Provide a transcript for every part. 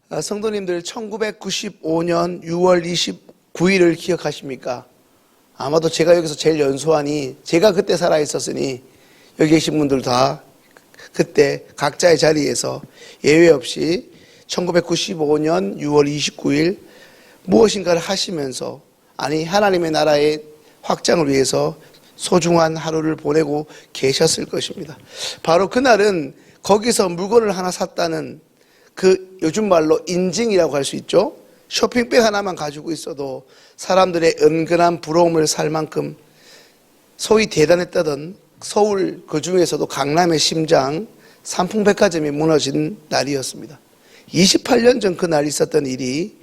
성도님들 1995년 6월 29일을 기억하십니까? 아마도 제가 여기서 제일 연소하니 제가 그때 살아있었으니 여기 계신 분들 다 그때 각자의 자리에서 예외 없이 1995년 6월 29일 무엇인가를 하시면서 하나님의 나라의 확장을 위해서 소중한 하루를 보내고 계셨을 것입니다. 바로 그날은 거기서 물건을 하나 샀다는 그 요즘 말로 인증이라고 할 수 있죠. 쇼핑백 하나만 가지고 있어도 사람들의 은근한 부러움을 살 만큼 소위 대단했다던 서울 그 중에서도 강남의 심장 삼풍백화점이 무너진 날이었습니다. 28년 전 그날 있었던 일이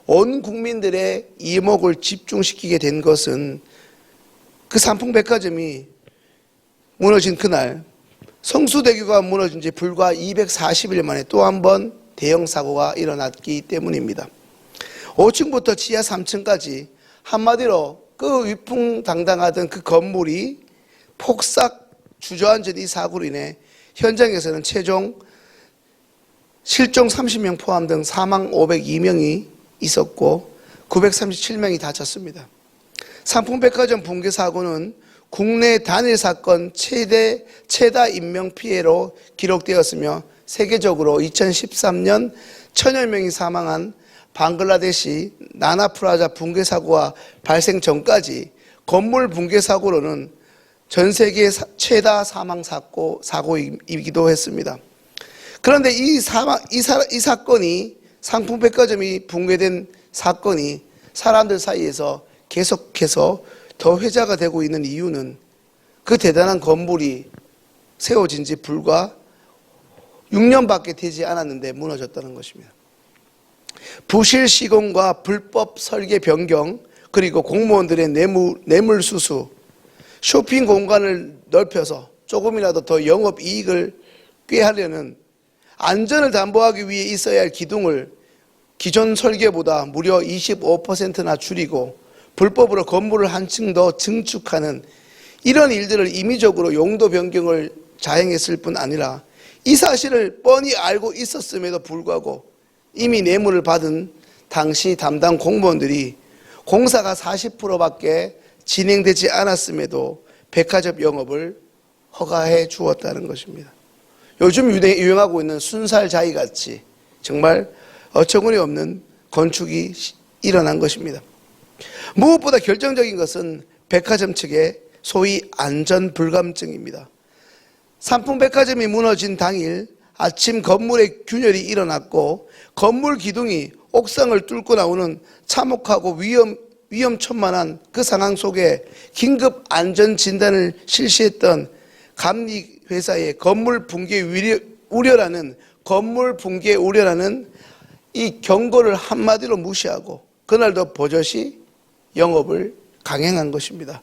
온 국민들의 이목을 집중시키게 된 것은 그 삼풍백화점이 무너진 그날 성수대교가 무너진 지 불과 240일 만에 또 한 번 대형 사고가 일어났기 때문입니다. 5층부터 지하 3층까지 한마디로 그 위풍당당하던 그 건물이 폭삭 주저앉은 이 사고로 인해 현장에서는 최종 실종 30명 포함 등 사망 502명이 있었고 937명이 다쳤습니다. 삼풍백화점 붕괴 사고는 국내 단일 사건 최다 인명피해로 기록되었으며 세계적으로 2013년 1000여 명이 사망한 방글라데시 나나프라자 붕괴 사고와 발생 전까지 건물 붕괴 사고로는 전 세계 최다 사망 사고이기도 했습니다. 그런데 이 사건이 삼풍백화점이 붕괴된 사건이 사람들 사이에서 계속해서 더 회자가 되고 있는 이유는 그 대단한 건물이 세워진 지 불과 6년밖에 되지 않았는데 무너졌다는 것입니다. 부실 시공과 불법 설계 변경, 그리고 공무원들의 뇌물수수, 쇼핑 공간을 넓혀서 조금이라도 더 영업이익을 꾀하려는 안전을 담보하기 위해 있어야 할 기둥을 기존 설계보다 무려 25%나 줄이고 불법으로 건물을 한층 더 증축하는 이런 일들을 임의적으로 용도 변경을 자행했을 뿐 아니라 이 사실을 뻔히 알고 있었음에도 불구하고 이미 뇌물을 받은 당시 담당 공무원들이 공사가 40%밖에 진행되지 않았음에도 백화점 영업을 허가해 주었다는 것입니다. 요즘 유행하고 있는 순살자이같이 정말 어처구니 없는 건축이 일어난 것입니다. 무엇보다 결정적인 것은 백화점 측의 소위 안전불감증입니다. 삼풍백화점이 무너진 당일 아침 건물에 균열이 일어났고 건물 기둥이 옥상을 뚫고 나오는 참혹하고 위험천만한 그 상황 속에 긴급 안전진단을 실시했던 감리회사의 건물 붕괴 우려라는 이 경고를 한마디로 무시하고 그날도 버젓이 영업을 강행한 것입니다.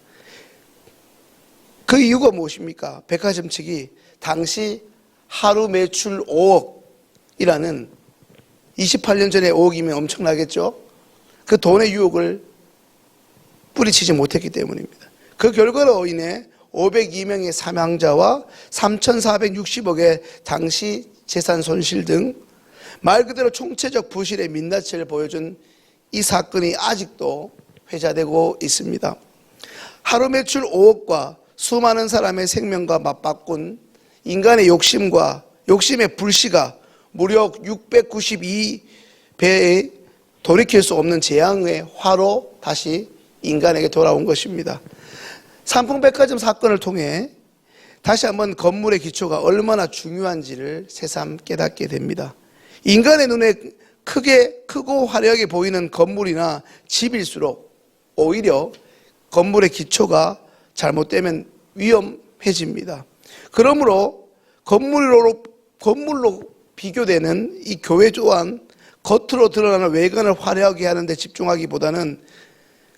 그 이유가 무엇입니까? 백화점 측이 당시 하루 매출 5억이라는 28년 전에 5억이면 엄청나겠죠? 그 돈의 유혹을 뿌리치지 못했기 때문입니다. 그 결과로 인해 502명의 사망자와 3,460억의 당시 재산 손실 등 말 그대로 총체적 부실의 민낯을 보여준 이 사건이 아직도 회자되고 있습니다. 하루 매출 5억과 수많은 사람의 생명과 맞바꾼 인간의 욕심의 불씨가 무려 692배에 돌이킬 수 없는 재앙의 화로 다시 인간에게 돌아온 것입니다. 삼풍백화점 사건을 통해 다시 한번 건물의 기초가 얼마나 중요한지를 새삼 깨닫게 됩니다. 인간의 눈에 크고 화려하게 보이는 건물이나 집일수록 오히려 건물의 기초가 잘못되면 위험해집니다. 그러므로 건물로 비교되는 이 교회 또한 겉으로 드러나는 외관을 화려하게 하는 데 집중하기보다는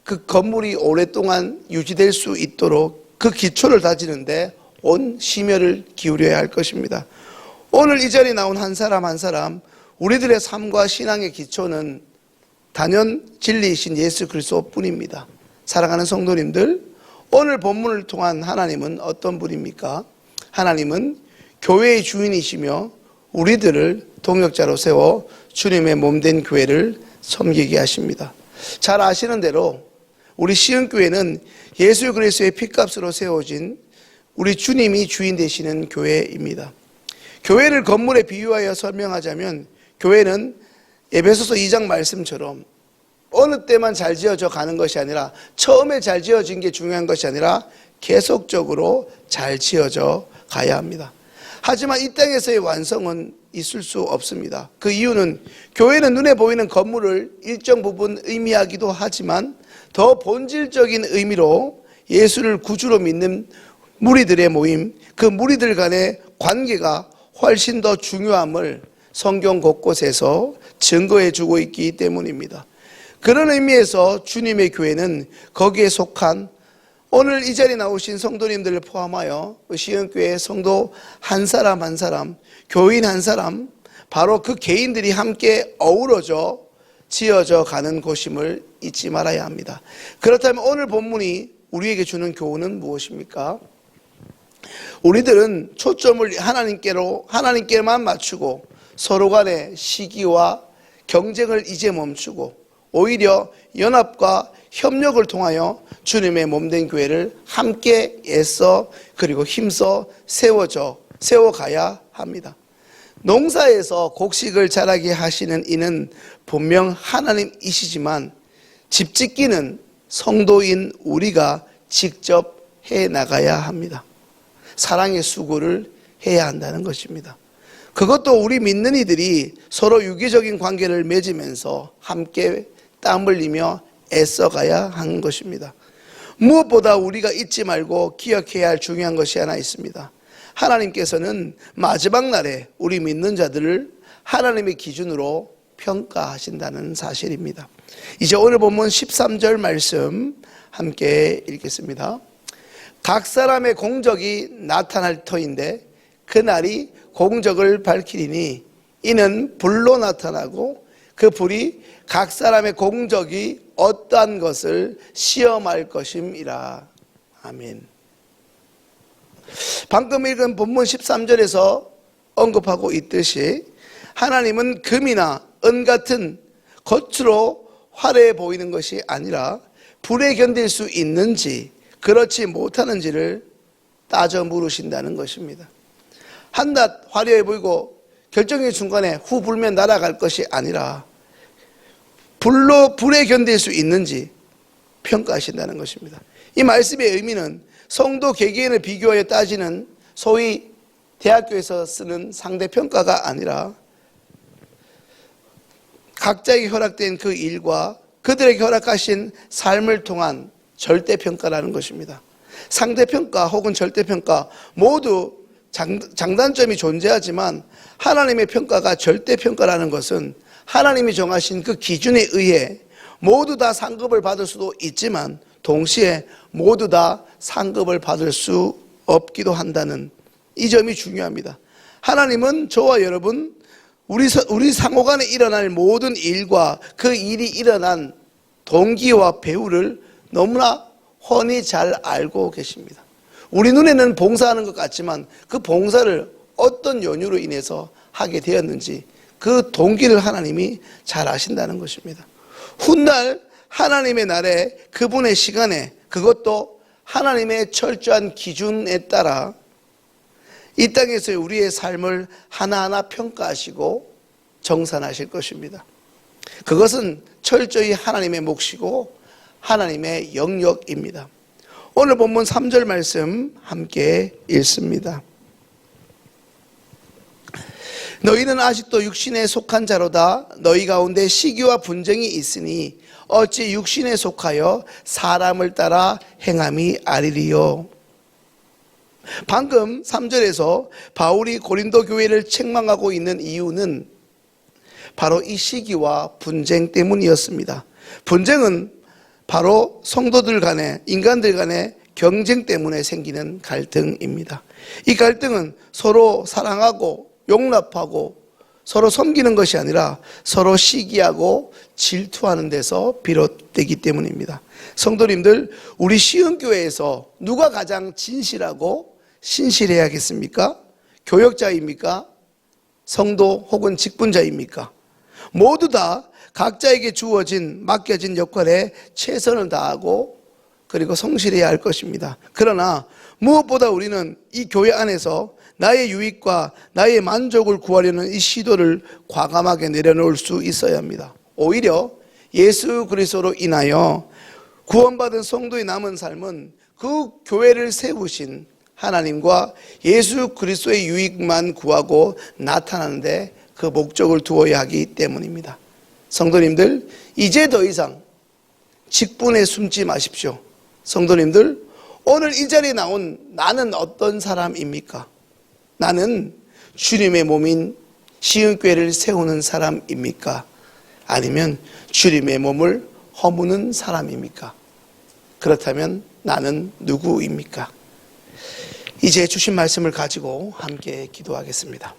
그 건물이 오랫동안 유지될 수 있도록 그 기초를 다지는데 온 심혈을 기울여야 할 것입니다. 오늘 이 자리에 나온 한 사람 한 사람 우리들의 삶과 신앙의 기초는 단연 진리이신 예수 그리스도뿐입니다. 사랑하는 성도님들, 오늘 본문을 통한 하나님은 어떤 분입니까? 하나님은 교회의 주인이시며 우리들을 동역자로 세워 주님의 몸된 교회를 섬기게 하십니다. 잘 아시는 대로 우리 시흥교회는 예수 그리스도의 피값으로 세워진 우리 주님이 주인 되시는 교회입니다. 교회를 건물에 비유하여 설명하자면 교회는 에베소서 2장 말씀처럼 어느 때만 잘 지어져 가는 것이 아니라 처음에 잘 지어진 게 중요한 것이 아니라 계속적으로 잘 지어져 가야 합니다. 하지만 이 땅에서의 완성은 있을 수 없습니다. 그 이유는 교회는 눈에 보이는 건물을 일정 부분 의미하기도 하지만 더 본질적인 의미로 예수를 구주로 믿는 무리들의 모임, 그 무리들 간의 관계가 훨씬 더 중요함을 성경 곳곳에서 증거해 주고 있기 때문입니다. 그런 의미에서 주님의 교회는 거기에 속한 오늘 이 자리에 나오신 성도님들을 포함하여 시흥교회 성도 한 사람 한 사람, 교인 한 사람, 바로 그 개인들이 함께 어우러져 지어져 가는 곳임을 잊지 말아야 합니다. 그렇다면 오늘 본문이 우리에게 주는 교훈은 무엇입니까? 우리들은 초점을 하나님께만 맞추고 서로 간의 시기와 경쟁을 이제 멈추고 오히려 연합과 협력을 통하여 주님의 몸된 교회를 함께 애써 그리고 힘써 세워가야 합니다. 농사에서 곡식을 자라게 하시는 이는 분명 하나님이시지만 집짓기는 성도인 우리가 직접 해나가야 합니다. 사랑의 수고를 해야 한다는 것입니다. 그것도 우리 믿는 이들이 서로 유기적인 관계를 맺으면서 함께 땀 흘리며 애써가야 하는 것입니다. 무엇보다 우리가 잊지 말고 기억해야 할 중요한 것이 하나 있습니다. 하나님께서는 마지막 날에 우리 믿는 자들을 하나님의 기준으로 평가하신다는 사실입니다. 이제 오늘 본문 13절 말씀 함께 읽겠습니다. 각 사람의 공적이 나타날 터인데 그날이 공적을 밝히리니 이는 불로 나타나고 그 불이 각 사람의 공적이 어떠한 것을 시험할 것임이라. 아멘. 방금 읽은 본문 13절에서 언급하고 있듯이 하나님은 금이나 은 같은 겉으로 화려해 보이는 것이 아니라 불에 견딜 수 있는지 그렇지 못하는지를 따져 물으신다는 것입니다. 한낱 화려해 보이고 결정적인 순간에 후 불면 날아갈 것이 아니라 불에 견딜 수 있는지 평가하신다는 것입니다. 이 말씀의 의미는 성도 개개인을 비교하여 따지는 소위 대학교에서 쓰는 상대평가가 아니라 각자에게 허락된 그 일과 그들에게 허락하신 삶을 통한 절대평가라는 것입니다. 상대평가 혹은 절대평가 모두 장단점이 존재하지만 하나님의 평가가 절대평가라는 것은 하나님이 정하신 그 기준에 의해 모두 다 상급을 받을 수도 있지만 동시에 모두 다 상급을 받을 수 없기도 한다는 이 점이 중요합니다. 하나님은 저와 여러분 우리 상호간에 일어날 모든 일과 그 일이 일어난 동기와 배후를 너무나 훤히 잘 알고 계십니다. 우리 눈에는 봉사하는 것 같지만 그 봉사를 어떤 연유로 인해서 하게 되었는지 그 동기를 하나님이 잘 아신다는 것입니다. 훗날 하나님의 날에 그분의 시간에 그것도 하나님의 철저한 기준에 따라 이 땅에서 우리의 삶을 하나하나 평가하시고 정산하실 것입니다. 그것은 철저히 하나님의 몫이고 하나님의 영역입니다. 오늘 본문 3절 말씀 함께 읽습니다. 너희는 아직도 육신에 속한 자로다. 너희 가운데 시기와 분쟁이 있으니 어찌 육신에 속하여 사람을 따라 행함이 아니리요. 방금 3절에서 바울이 고린도 교회를 책망하고 있는 이유는 바로 이 시기와 분쟁 때문이었습니다. 분쟁은 바로 성도들 간에 인간들 간의 경쟁 때문에 생기는 갈등입니다. 이 갈등은 서로 사랑하고 용납하고 서로 섬기는 것이 아니라 서로 시기하고 질투하는 데서 비롯되기 때문입니다. 성도님들, 우리 시흥교회에서 누가 가장 진실하고 신실해야겠습니까? 교역자입니까? 성도 혹은 직분자입니까? 모두 다 각자에게 주어진 맡겨진 역할에 최선을 다하고 그리고 성실해야 할 것입니다. 그러나 무엇보다 우리는 이 교회 안에서 나의 유익과 나의 만족을 구하려는 이 시도를 과감하게 내려놓을 수 있어야 합니다. 오히려 예수 그리스도로 인하여 구원받은 성도의 남은 삶은 그 교회를 세우신 하나님과 예수 그리스도의 유익만 구하고 나타나는데 그 목적을 두어야 하기 때문입니다. 성도님들, 이제 더 이상 직분에 숨지 마십시오. 성도님들, 오늘 이 자리에 나온 나는 어떤 사람입니까? 나는 주님의 몸인 시흥교회를 세우는 사람입니까? 아니면 주님의 몸을 허무는 사람입니까? 그렇다면 나는 누구입니까? 이제 주신 말씀을 가지고 함께 기도하겠습니다.